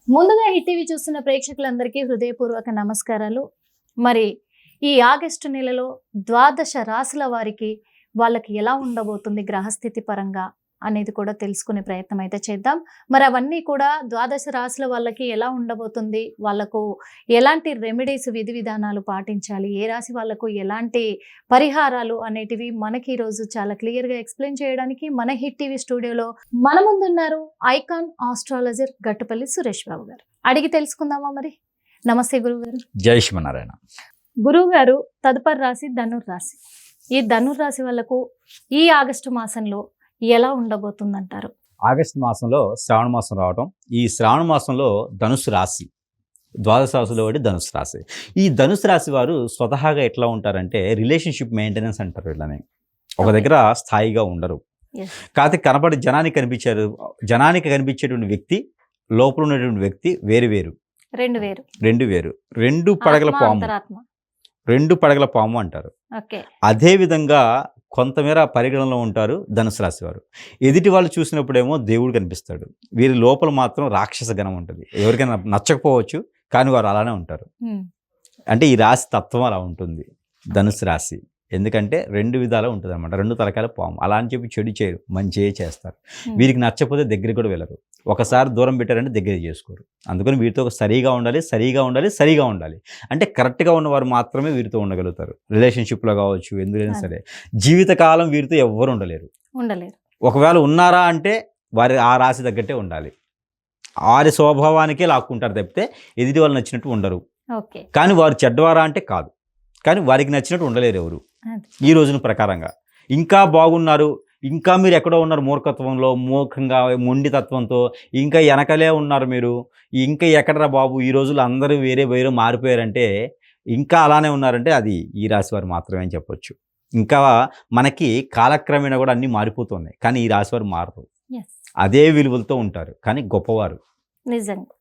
ముందుగా hit TV చూస్తున్న ప్రేక్షకులందరికీ హృదయపూర్వక నమస్కారాలు. మరి ఈ ఆగస్టు నెలలో ద్వాదశ రాశుల వారికి వాళ్ళకి ఎలా ఉండబోతుంది గ్రహస్థితి పరంగా అనేది కూడా తెలుసుకునే ప్రయత్నం అయితే చేద్దాం. మరి అవన్నీ కూడా ద్వాదశ రాశుల వాళ్ళకి ఎలా ఉండబోతుంది, వాళ్ళకు ఎలాంటి రెమెడీస్ విధి విధానాలు పాటించాలి, ఏ రాశి వాళ్ళకు ఎలాంటి పరిహారాలు అనేటివి మనకి ఈరోజు చాలా క్లియర్గా ఎక్స్ప్లెయిన్ చేయడానికి మన హిట్ టీవీ స్టూడియోలో మన ముందున్నారు ఐకాన్ ఆస్ట్రాలజర్ గట్టుపల్లి సురేష్ బాబు గారు. అడిగి తెలుసుకుందామా మరి? నమస్తే గురువు గారు. జై శ్రీమన్నారాయణ. గురువు గారు, తదుపరి రాశి ధనుర్రాశి. ఈ ధనుర్రాశి వాళ్ళకు ఈ ఆగస్టు మాసంలో ఎలా ఉండబోతుందంటారు? ఆగస్టు మాసంలో శ్రావణ మాసం రావటం, ఈ శ్రావణ మాసంలో ధనుసు రాశి, ద్వాదశ రాశిలో ఒకటి ధనుసు రాశి. ఈ ధనుసు రాశి వారు స్వతహాగా ఎట్లా ఉంటారంటే రిలేషన్షిప్ మెయింటెనెన్స్ అంటారు. వీళ్ళని ఒక దగ్గర స్థాయిగా ఉండరు. కాకపోతే కనపడి జనానికి కనిపించేటువంటి వ్యక్తి, లోపల ఉన్నటువంటి వ్యక్తి వేరు వేరు, రెండు పడగల పాము అంటారు. అదే విధంగా కొంతమేర పరిగణనలో ఉంటారు ధనుసు రాశి వారు. ఎదుటి వాళ్ళు చూసినప్పుడేమో దేవుడు కనిపిస్తాడు, వీరి లోపల మాత్రం రాక్షస గణం ఉంటుంది. ఎవరికైనా నచ్చకపోవచ్చు, కానీ వారు అలానే ఉంటారు. అంటే ఈ రాశి తత్వం అలా ఉంటుంది ధనుసు రాశి. ఎందుకంటే రెండు విధాలు ఉంటుంది అనమాట, రెండు తలకాయల పాము. అలా అని చెప్పి చెడు చేయరు, మంచిగా చేస్తారు. వీరికి నచ్చకపోతే దగ్గరికి కూడా వెళ్ళరు. ఒకసారి దూరం పెట్టారంటే దగ్గర చేసుకోరు. అందుకని వీరితో సరిగా ఉండాలి. అంటే కరెక్ట్గా ఉన్నవారు మాత్రమే వీరితో ఉండగలుగుతారు. రిలేషన్షిప్లో కావచ్చు, ఎందుకైనా సరే. జీవితకాలం వీరితో ఎవ్వరు ఉండలేరు. ఒకవేళ ఉన్నారా అంటే వారి ఆ రాశి తగ్గట్టే ఉండాలి. వారి స్వభావానికే లాక్కుంటారు తప్పితే ఎదుటి వాళ్ళు నచ్చినట్టు ఉండరు. కానీ వారు చెడ్డవారా అంటే కాదు, కానీ వారికి నచ్చినట్టు ఉండలేరు ఎవరు ఈ రోజున ప్రకారంగా. ఇంకా బాగున్నారు, ఇంకా మీరు ఎక్కడో ఉన్నారు మూర్ఖత్వంలో, మూర్ఖంగా మొండితత్వంతో ఇంకా వెనకలే ఉన్నారు మీరు. ఇంకా ఎక్కడరా బాబు, ఈ రోజుల్లో అందరూ వేరే మారిపోయారంటే, ఇంకా అలానే ఉన్నారంటే అది ఈ రాశి వారు మాత్రమే అని చెప్పొచ్చు. ఇంకా మనకి కాలక్రమేణా కూడా అన్నీ మారిపోతున్నాయి, కానీ ఈ రాశి వారు మారరు. అదే విలువలతో ఉంటారు, కానీ గొప్పవారు. నిజంగా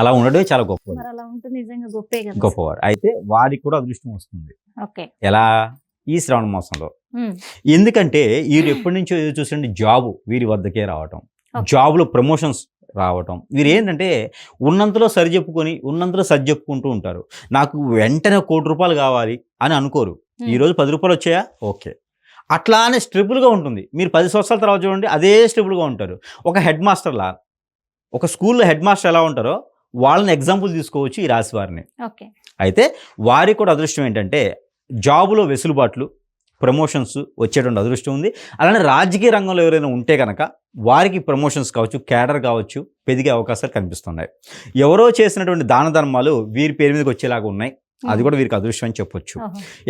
అలా ఉండడమే చాలా గొప్పవారు. అయితే వారికి కూడా అదృష్టం వస్తుంది. ఎలా? ఈ శ్రావణ మాసంలో. ఎందుకంటే వీరు ఎప్పటి నుంచో చూసండి జాబు వీరి వద్దకే రావటం, జాబులో ప్రమోషన్స్ రావటం. వీరు ఏంటంటే ఉన్నంతలో సరిచెప్పుకుంటూ ఉంటారు. నాకు వెంటనే ₹1,00,00,000 కావాలి అని అనుకోరు. ఈరోజు ₹10 వచ్చాయా, ఓకే, అట్లానే స్ట్రిబుల్గా ఉంటుంది. మీరు 10 సంవత్సరాల తర్వాత చూడండి, అదే స్ట్రిబుల్గా ఉంటారు. ఒక హెడ్ మాస్టర్లా, ఒక స్కూల్లో హెడ్ మాస్టర్ ఎలా ఉంటారో వాళ్ళని ఎగ్జాంపుల్ తీసుకోవచ్చు ఈ రాశి వారిని. అయితే వారికి కూడా అదృష్టం ఏంటంటే జాబులో వెసులుబాట్లు, ప్రమోషన్స్ వచ్చేటువంటి అదృష్టం ఉంది. అలానే రాజకీయ రంగంలో ఎవరైనా ఉంటే కనుక వారికి ప్రమోషన్స్ కావచ్చు, క్యాడర్ కావచ్చు, పెరిగే అవకాశాలు కనిపిస్తున్నాయి. ఎవరో చేసినటువంటి దాన ధర్మాలు వీరి పేరు మీదకి వచ్చేలాగా ఉన్నాయి. అది కూడా వీరికి అదృష్టం అని చెప్పొచ్చు.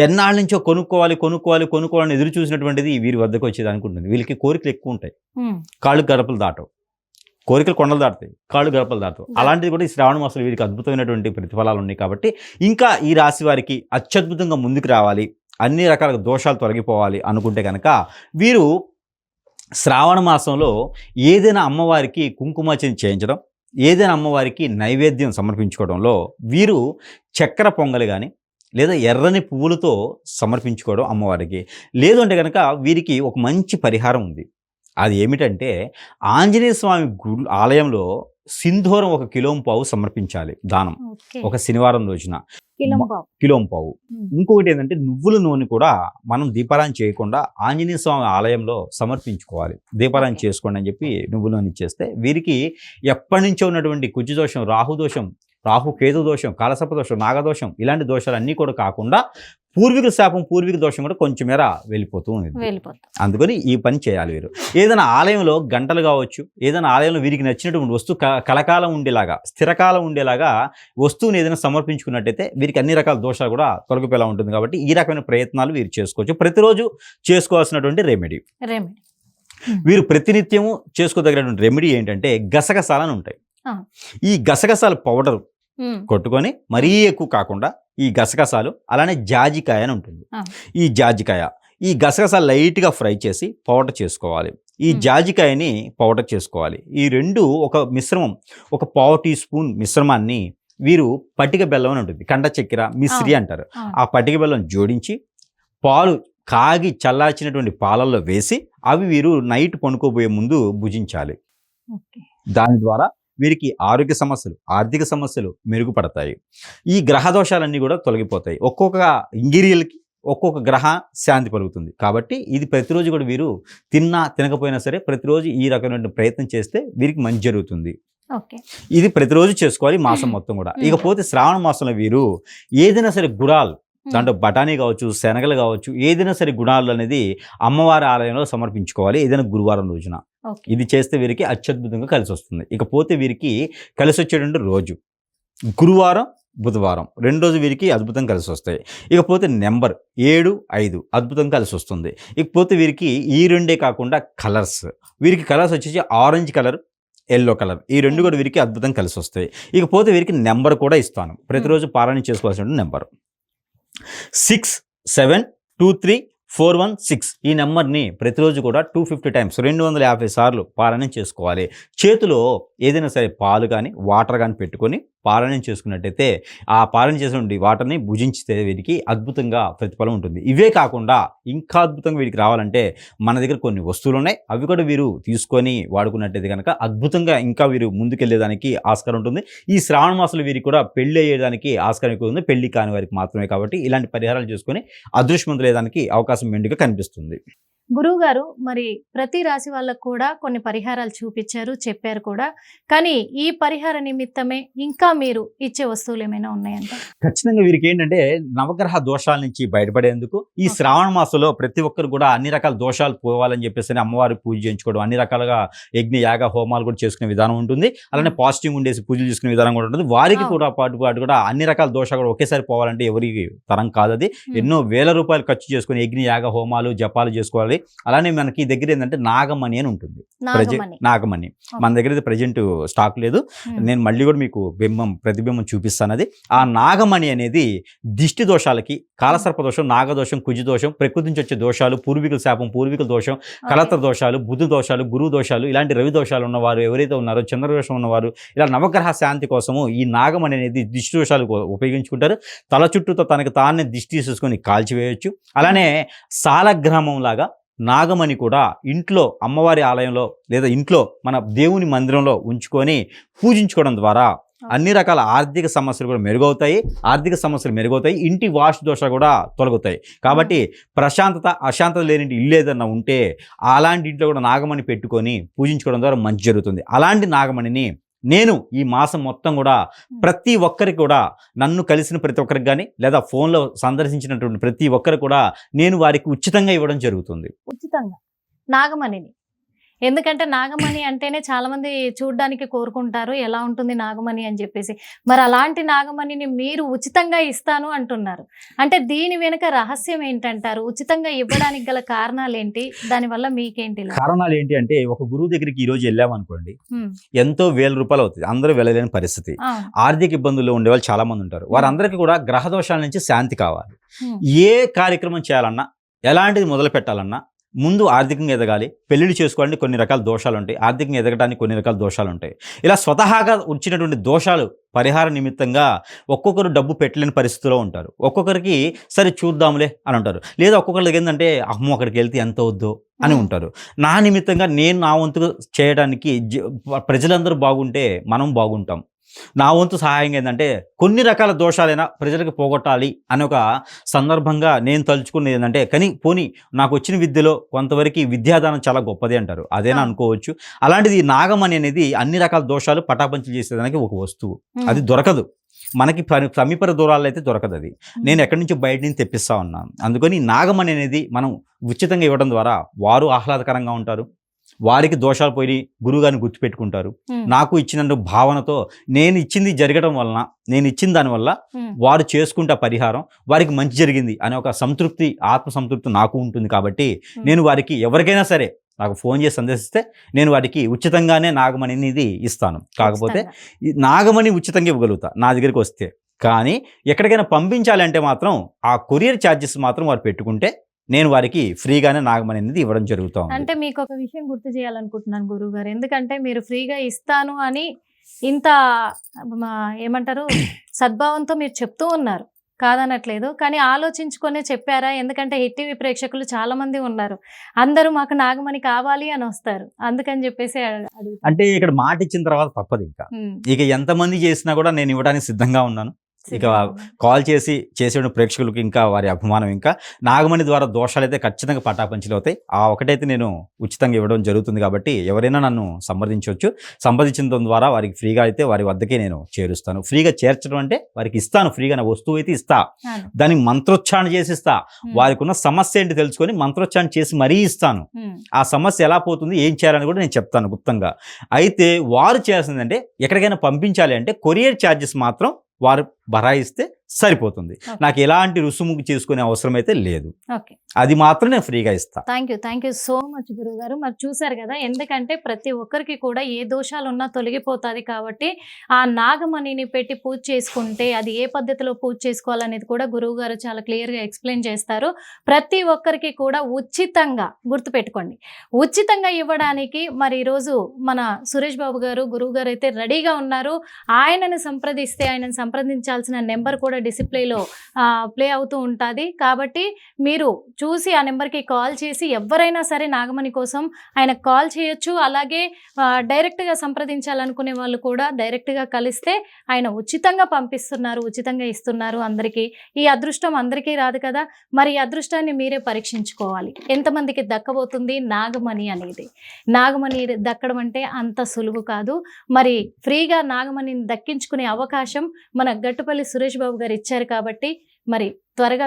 ఎన్నాళ్ళ నుంచో కొనుక్కోవాలని ఎదురు చూసినటువంటిది వీరి వద్దకు వచ్చేదానికి ఉంటుంది. వీళ్ళకి కోరికలు ఎక్కువ ఉంటాయి, కాళ్ళు గడపలు దాటవు. కోరికలు కొండలు దాటుతాయి, కాళ్ళు గడపలు దాటుతాయి. అలాంటిది కూడా ఈ శ్రావణ మాసంలో వీరికి అద్భుతమైనటువంటి ప్రతిఫలాలు ఉన్నాయి. కాబట్టి ఇంకా ఈ రాశి వారికి అత్యద్భుతంగా ముందుకు రావాలి, అన్ని రకాల దోషాలు తొలగిపోవాలి అనుకుంటే కనుక వీరు శ్రావణ మాసంలో ఏదైనా అమ్మవారికి కుంకుమార్చన చేయించడం, ఏదైనా అమ్మవారికి నైవేద్యం సమర్పించుకోవడంలో వీరు చక్కెర పొంగలి కానీ లేదా ఎర్రని పువ్వులతో సమర్పించుకోవడం అమ్మవారికి. లేదు అంటే కనుక వీరికి ఒక మంచి పరిహారం ఉంది. అది ఏమిటంటే ఆంజనేయ స్వామి ఆలయంలో సింధూరం 1 కిలోంపావు సమర్పించాలి దానం, ఒక శనివారం రోజున కిలోంపావు. ఇంకొకటి ఏంటంటే నువ్వుల నూనె కూడా మనం దీపారాయణ చేయకుండా ఆంజనేయ స్వామి ఆలయంలో సమర్పించుకోవాలి. దీపారాయణ చేసుకోండి అని చెప్పి నువ్వుల నూనె ఇచ్చేస్తే వీరికి ఎప్పటి నుంచో ఉన్నటువంటి కుజు దోషం, రాహు కేతు దోషం, కాలసర్ప దోషం, నాగదోషం, ఇలాంటి దోషాలు అన్నీ కూడా కాకుండా పూర్వీకుల శాపం, పూర్వీక దోషం కూడా కొంచెం మేర వెళ్ళిపోతూ ఉంది. అందుకని ఈ పని చేయాలి వీరు. ఏదైనా ఆలయంలో గంటలు కావచ్చు, ఏదైనా ఆలయంలో వీరికి నచ్చినటువంటి వస్తువు కలకాలం ఉండేలాగా, స్థిరకాలం ఉండేలాగా వస్తువుని ఏదైనా సమర్పించుకున్నట్టయితే వీరికి అన్ని రకాల దోషాలు కూడా తొలగిపోయేలా ఉంటుంది. కాబట్టి ఈ రకమైన ప్రయత్నాలు వీరు చేసుకోవచ్చు. ప్రతిరోజు చేసుకోవాల్సినటువంటి రెమెడీ వీరు ప్రతినిత్యము చేసుకోదగినటువంటి రెమెడీ ఏంటంటే గసగసాలని ఉంటాయి. ఈ గసగసాల పౌడర్ కొట్టుకొని మరీ ఎక్కువ కాకుండా ఈ గసగసాలు, అలానే జాజికాయ అని ఉంటుంది. ఈ గసగసాలు లైట్గా ఫ్రై చేసి పౌడర్ చేసుకోవాలి. ఈ జాజికాయని పౌడర్ చేసుకోవాలి. ఈ రెండు ఒక మిశ్రమం, ఒక 1/2 టీ స్పూన్ మిశ్రమాన్ని వీరు పటిక బెల్లం అని ఉంటుంది, కండ చక్కెర, మిశ్రి అంటారు. ఆ పటిక బెల్లం జోడించి పాలు కాగి చల్లార్చినటువంటి పాలల్లో వేసి అవి వీరు నైట్ పనుకోబోయే ముందు భుజించాలి. దాని ద్వారా వీరికి ఆరోగ్య సమస్యలు, ఆర్థిక సమస్యలు మెరుగుపడతాయి. ఈ గ్రహ దోషాలన్నీ కూడా తొలగిపోతాయి. ఒక్కొక్క ఇంగిరియల్కి ఒక్కొక్క గ్రహ శాంతి పలుకుతుంది. కాబట్టి ఇది ప్రతిరోజు కూడా వీరు తిన్నా తినకపోయినా సరే ప్రతిరోజు ఈ రకమైన ప్రయత్నం చేస్తే వీరికి మంచి జరుగుతుంది. ఓకే. ఇది ప్రతిరోజు చేసుకోవాలి మాసం మొత్తం కూడా. ఇకపోతే శ్రావణ మాసంలో వీరు ఏదైనా సరే గుడాలు, దాంట్లో బఠానీ కావచ్చు, శనగలు కావచ్చు, ఏదైనా సరే గుడాలు అనేది అమ్మవారి ఆలయంలో సమర్పించుకోవాలి ఏదైనా గురువారం రోజున. ఓకే. ఇది చేస్తే వీరికి అత్యద్భుతంగా కలిసి వస్తుంది. ఇకపోతే వీరికి కలిసి వచ్చేటువంటి రోజు గురువారం, బుధవారం 2 రోజు వీరికి అద్భుతం కలిసి వస్తాయి. ఇకపోతే నెంబర్ 7, 5 అద్భుతంగా కలిసి వస్తుంది. ఇకపోతే వీరికి ఈ 2 కాకుండా కలర్స్, వీరికి కలర్స్ వచ్చేసి ఆరెంజ్ కలర్, ఎల్లో కలర్, ఈ 2 కూడా వీరికి అద్భుతం కలిసి వస్తాయి. ఇకపోతే వీరికి నెంబర్ కూడా ఇస్తాను, ప్రతిరోజు పారాయణ చేసుకోవాల్సిన నెంబర్ 6, 7, 2, 3, 4, 1, 6. ఈ నెంబర్ని ప్రతిరోజు కూడా 250 టైమ్స్ 250 సార్లు పారాయణం చేసుకోవాలి. చేతిలో ఏదైనా సరే పాలు కానీ వాటర్ కానీ పెట్టుకొని పారాయణం చేసుకున్నట్టయితే ఆ పారాయణ చేసిన వాటర్ని భుజించితే వీరికి అద్భుతంగా ప్రతిఫలం ఉంటుంది. ఇవే కాకుండా ఇంకా అద్భుతంగా వీరికి రావాలంటే మన దగ్గర కొన్ని వస్తువులు ఉన్నాయి, అవి కూడా వీరు తీసుకొని వాడుకున్నట్టయితే కనుక అద్భుతంగా ఇంకా వీరు ముందుకెళ్ళేదానికి ఆస్కారం ఉంటుంది. ఈ శ్రావణ మాసంలో వీరికి కూడా పెళ్లి అయ్యేదానికి ఆస్కారం ఎక్కువ ఉంది, పెళ్లి కాని వారికి మాత్రమే. కాబట్టి ఇలాంటి పరిహారాలు చేసుకొని అదృష్టవంతులయ్యేదానికి అవకాశం మెండుగా కనిపిస్తుంది. గురువు గారు, మరి ప్రతి రాశి వాళ్ళకు కూడా కొన్ని పరిహారాలు చూపించారు, చెప్పారు కూడా. కానీ ఈ పరిహార నిమిత్తమే ఇంకా మీరు ఇచ్చే వస్తువులు ఏమైనా ఉన్నాయంటే? ఖచ్చితంగా వీరికి ఏంటంటే నవగ్రహ దోషాల నుంచి బయటపడేందుకు ఈ శ్రావణ మాసంలో ప్రతి ఒక్కరు కూడా అన్ని రకాల దోషాలు పోవాలని చెప్పేసి అమ్మవారి పూజ చేయించుకోవడం, అన్ని రకాలుగా యజ్ఞ యాగ హోమాలు కూడా చేసుకునే విధానం ఉంటుంది. అలానే పాజిటివ్ ఉండేసి పూజలు చేసుకునే విధానం కూడా ఉంటుంది. వారికి కూడా పాటు కూడా అన్ని రకాల దోషాలు కూడా ఒకేసారి పోవాలంటే ఎవరికి తరం కాదు. అది ఎన్నో వేల రూపాయలు ఖర్చు చేసుకుని యజ్ఞ యాగ హోమాలు జపాలు చేసుకోవాలి. అలానే మనకి దగ్గర ఏంటంటే నాగమణి అని ఉంటుంది. నాగమణి మన దగ్గర ప్రజెంట్ స్టాక్ లేదు, నేను మళ్ళీ కూడా మీకు ప్రతిబింబం చూపిస్తాను. అది ఆ నాగమణి అనేది దిష్టి దోషాలకి, కాలసర్ప దోషం, నాగదోషం, కుజు దోషం, ప్రకృతి నుంచి వచ్చే దోషాలు, పూర్వీకుల శాపం, పూర్వీకుల దోషం, కలత్ర దోషాలు, బుధు దోషాలు, గురువు దోషాలు, ఇలాంటి రవి దోషాలు ఉన్నవారు ఎవరైతే ఉన్నారో, చంద్రదోషం ఉన్నవారు, ఇలా నవగ్రహ శాంతి కోసము ఈ నాగమణి అనేది దిష్టి దోషాలు ఉపయోగించుకుంటారు. తల చుట్టూతో తనకు తానే దిష్టి తీసుకొని కాల్చివేయచ్చు. అలానే సాలగ్రామం లాగా నాగమణి కూడా ఇంట్లో అమ్మవారి ఆలయంలో లేదా ఇంట్లో మన దేవుని మందిరంలో ఉంచుకొని పూజించుకోవడం ద్వారా అన్ని రకాల ఆర్థిక సమస్యలు కూడా మెరుగవుతాయి. ఇంటి వాస్తు దోషాలు కూడా తొలగుతాయి. కాబట్టి ప్రశాంతత, అశాంతత లేని ఇల్లు ఏదన్నా ఉంటే అలాంటి ఇంట్లో కూడా నాగమణి పెట్టుకొని పూజించుకోవడం ద్వారా మంచి జరుగుతుంది. అలాంటి నాగమణిని నేను ఈ మాసం మొత్తం కూడా ప్రతి ఒక్కరికి కూడా, నన్ను కలిసిన ప్రతి ఒక్కరికి కానీ లేదా ఫోన్లో సందర్శించినటువంటి ప్రతి ఒక్కరికి కూడా నేను వారికి ఉచితంగా ఇవ్వడం జరుగుతుంది. ఉచితంగా నాగమణిని, ఎందుకంటే నాగమణి అంటేనే చాలా మంది చూడడానికి కోరుకుంటారు ఎలా ఉంటుంది నాగమణి అని చెప్పేసి. మరి అలాంటి నాగమణిని మీరు ఉచితంగా ఇస్తాను అంటున్నారు అంటే దీని వెనుక రహస్యం ఏంటంటారు? ఉచితంగా ఇవ్వడానికి గల కారణాలు ఏంటి? దానివల్ల మీకేంటి కారణాలు ఏంటి అంటే, ఒక గురువు దగ్గరికి ఈ రోజు వెళ్ళామనుకోండి, ఎంతో వేల రూపాయలు అవుతుంది, అందరూ వెళ్ళలేని పరిస్థితి. ఆర్థిక ఇబ్బందుల్లో ఉండేవాళ్ళు చాలా మంది ఉంటారు. వారందరికీ కూడా గ్రహ దోషాల నుంచి శాంతి కావాలి. ఏ కార్యక్రమం చేయాలన్నా, ఎలాంటిది మొదలు పెట్టాలన్నా ముందు ఆర్థికంగా ఎదగాలి. పెళ్లిళ్ళు చేసుకోవాలంటే కొన్ని రకాల దోషాలు ఉంటాయి, ఆర్థికంగా ఎదగడానికి కొన్ని రకాల దోషాలు ఉంటాయి. ఇలా స్వతహాగా వచ్చినటువంటి దోషాలు పరిహార నిమిత్తంగా ఒక్కొక్కరు డబ్బు పెట్టలేని పరిస్థితిలో ఉంటారు. ఒక్కొక్కరికి సరే చూద్దాంలే అని అంటారు. లేదా ఒక్కొక్కరికి ఏంటంటే అమ్మో అక్కడికి వెళ్తే ఎంత వద్దో అని ఉంటారు. నా నిమిత్తంగా నేను నా వంతుగా చేయడానికి, ప్రజలందరూ బాగుంటే మనం బాగుంటాం. నా వంతు సహాయం ఏంటంటే కొన్ని రకాల దోషాలైనా ప్రజలకు పోగొట్టాలి అనే ఒక సందర్భంగా నేను తలుచుకునేది ఏంటంటే, కానీ పోనీ నాకు వచ్చిన విద్యలో కొంతవరకు విద్యాదానం చాలా గొప్పది అంటారు, అదేనా అనుకోవచ్చు. అలాంటిది నాగమణి అనేది అన్ని రకాల దోషాలు పటాపంచలు చేసేదానికి ఒక వస్తువు. అది దొరకదు మనకి, సమీప దూరాల్లో అయితే దొరకదు. అది నేను ఎక్కడి నుంచి బయట నుంచి తెప్పిస్తా ఉన్నాను. అందుకని నాగమణి అనేది మనం ఉచితంగా ఇవ్వడం ద్వారా వారు ఆహ్లాదకరంగా ఉంటారు, వారికి దోషాలు పోయి గురువుగారిని గుర్తుపెట్టుకుంటారు. నాకు ఇచ్చిన భావనతో నేను ఇచ్చింది జరగడం వలన, నేను ఇచ్చిన దానివల్ల వారు చేసుకుంటే పరిహారం వారికి మంచి జరిగింది అనే ఒక సంతృప్తి, ఆత్మ సంతృప్తి నాకు ఉంటుంది. కాబట్టి నేను వారికి ఎవరికైనా సరే నాకు ఫోన్ చేసి సందేశిస్తే నేను వారికి ఉచితంగానే నాగమణి అనేది ఇస్తాను. కాకపోతే నాగమణి ఉచితంగా ఇవ్వగలుగుతా నా దగ్గరికి వస్తే. కానీ ఎక్కడికైనా పంపించాలి అంటే మాత్రం ఆ కొరియర్ ఛార్జెస్ మాత్రం వారు పెట్టుకుంటే నేను వారికి ఫ్రీగానే నాగమణి అనేది ఇవ్వడం జరుగుతుంది. అంటే మీకు ఒక విషయం గుర్తు చేయాలనుకుంటున్నాను గురువు గారు, ఎందుకంటే మీరు ఫ్రీగా ఇస్తాను అని ఇంత ఏమంటారు సద్భావంతో మీరు చెప్తూ ఉన్నారు. కాదనట్లేదు, కానీ ఆలోచించుకొనే చెప్పారా? ఎందుకంటే హిట్ టీవీ ప్రేక్షకులు చాలా మంది ఉన్నారు, అందరూ మాకు నాగమణి కావాలి అని వస్తారు, అందుకని చెప్పేసి అడుగుతాను. అంటే ఇక్కడ మాట ఇచ్చిన తర్వాత తప్పదు. ఇంకా ఇక ఎంతమంది చేసినా కూడా నేను ఇవ్వడానికి సిద్ధంగా ఉన్నాను. ఇక కాల్ చేసే ప్రేక్షకులకి ఇంకా వారి అభిమానం, ఇంకా నాగమణి ద్వారా దోషాలు అయితే ఖచ్చితంగా పటాపంచలు అవుతాయి. ఆ ఒకటైతే నేను ఉచితంగా ఇవ్వడం జరుగుతుంది. కాబట్టి ఎవరైనా నన్ను సంప్రదించవచ్చు. సంప్రదించడం ద్వారా వారికి ఫ్రీగా అయితే వారి వద్దకే నేను చేరుస్తాను. ఫ్రీగా చేర్చడం అంటే వారికి ఇస్తాను, ఫ్రీగా నా వస్తువు అయితే ఇస్తా, దానికి మంత్రోచ్చారణ చేసి ఇస్తా. వారికి ఉన్న సమస్య ఏంటి తెలుసుకొని మంత్రోచ్చారణ చేసి మరీ ఇస్తాను. ఆ సమస్య ఎలా పోతుంది, ఏం చేయాలని కూడా నేను చెప్తాను గుప్తంగా. అయితే వారు చేయాల్సిందంటే ఎక్కడికైనా పంపించాలి అంటే కొరియర్ ఛార్జెస్ మాత్రం వారు భరాయిస్తే సరిపోతుంది. నాకు ఎలాంటి రుసుము చేసుకునే అవసరం అయితే లేదు. అది మాత్రం నేను ఫ్రీగా ఇస్తా. థ్యాంక్ యూ సో మచ్ గురువు గారు. మరి చూసారు కదా, ఎందుకంటే ప్రతి ఒక్కరికి కూడా ఏ దోషాలు ఉన్నా తొలగిపోతుంది. కాబట్టి ఆ నాగమణిని పెట్టి పూజ చేసుకుంటే అది ఏ పద్ధతిలో పూజ చేసుకోవాలనేది కూడా గురువు గారు చాలా క్లియర్గా ఎక్స్ప్లెయిన్ చేస్తారు. ప్రతి ఒక్కరికి కూడా ఉచితంగా, గుర్తుపెట్టుకోండి, ఉచితంగా ఇవ్వడానికి మరి ఈరోజు మన సురేష్ బాబు గారు, గురువు గారు అయితే రెడీగా ఉన్నారు. ఆయనను సంప్రదించాల్సిన నెంబర్ కూడా డిస్ప్లేలో ప్లే అవుతూ ఉంటుంది. కాబట్టి మీరు చూసి ఆ నెంబర్కి కాల్ చేసి ఎవరైనా సరే నాగమణి కోసం ఆయన కాల్ చేయొచ్చు. అలాగే డైరెక్ట్గా సంప్రదించాలనుకునే వాళ్ళు కూడా డైరెక్ట్గా కలిస్తే ఆయన ఉచితంగా పంపిస్తున్నారు, ఉచితంగా ఇస్తున్నారు అందరికీ. ఈ అదృష్టం అందరికీ రాదు కదా, మరి ఈ అదృష్టాన్ని మీరే పరీక్షించుకోవాలి. ఎంతమందికి దక్కబోతుంది నాగమణి అనేది. నాగమణి దక్కడం అంటే అంత సులువు కాదు. మరి ఫ్రీగా నాగమణిని దక్కించుకునే అవకాశం మన గట్టుపల్లి సురేష్ బాబు గారు ఇచ్చారు. కాబట్టి మరి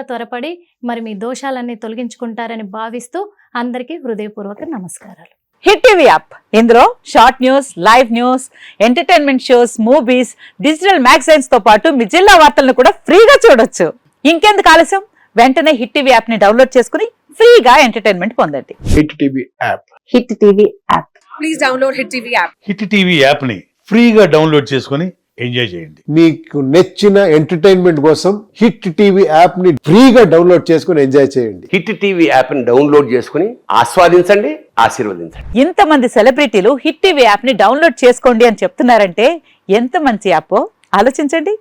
త్వరపడి మరి మీ దోషాలన్నీ తొలగించుకుంటారని భావిస్తూ అందరికీ హృదయపూర్వక నమస్కారాలు. హిట్ టీవీ యాప్, ఇందులో short news, live news, entertainment shows, movies, digital magazines తో పాటు మీ జిల్లా వార్తలను కూడా ఫ్రీగా చూడొచ్చు. ఇంకెందుకు ఆలస్యం, వెంటనే హిట్ టీవీ యాప్ ని డౌన్లోడ్ చేసుకుని ఫ్రీగా ఎంటర్టైన్మెంట్ పొందండి. Hit TV app, hit TV app, please download hit TV app. Hit TV app ని ఫ్రీగా డౌన్లోడ్ చేసుకొని ఎంజాయ్ చేయండి. మీకు నచ్చిన ఎంటర్టైన్మెంట్ కోసం హిట్ టీవీ యాప్ ని ఫ్రీగా డౌన్లోడ్ చేసుకొని ఎంజాయ్ చేయండి. హిట్ టీవీ యాప్ ని డౌన్లోడ్ చేసుకుని ఆస్వాదించండి, ఆశీర్వదించండి. ఇంతమంది సెలబ్రిటీలు హిట్ టీవీ యాప్ ని డౌన్లోడ్ చేసుకోండి అని చెప్తున్నారంటే ఎంత మంచి యాప్ ఆలోచించండి.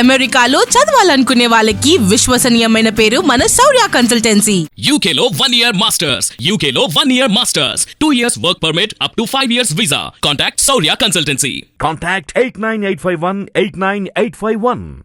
అమెరికాలో చదవాలనుకునే వాళ్ళకి విశ్వసనీయమైన పేరు మన శౌర్య కన్సల్టెన్సీ. UK లో 1 year masters, UK లో 1 year masters, 2 years work permit up to 5 years visa. Contact Saurya Consultancy. Contact 89851 89851.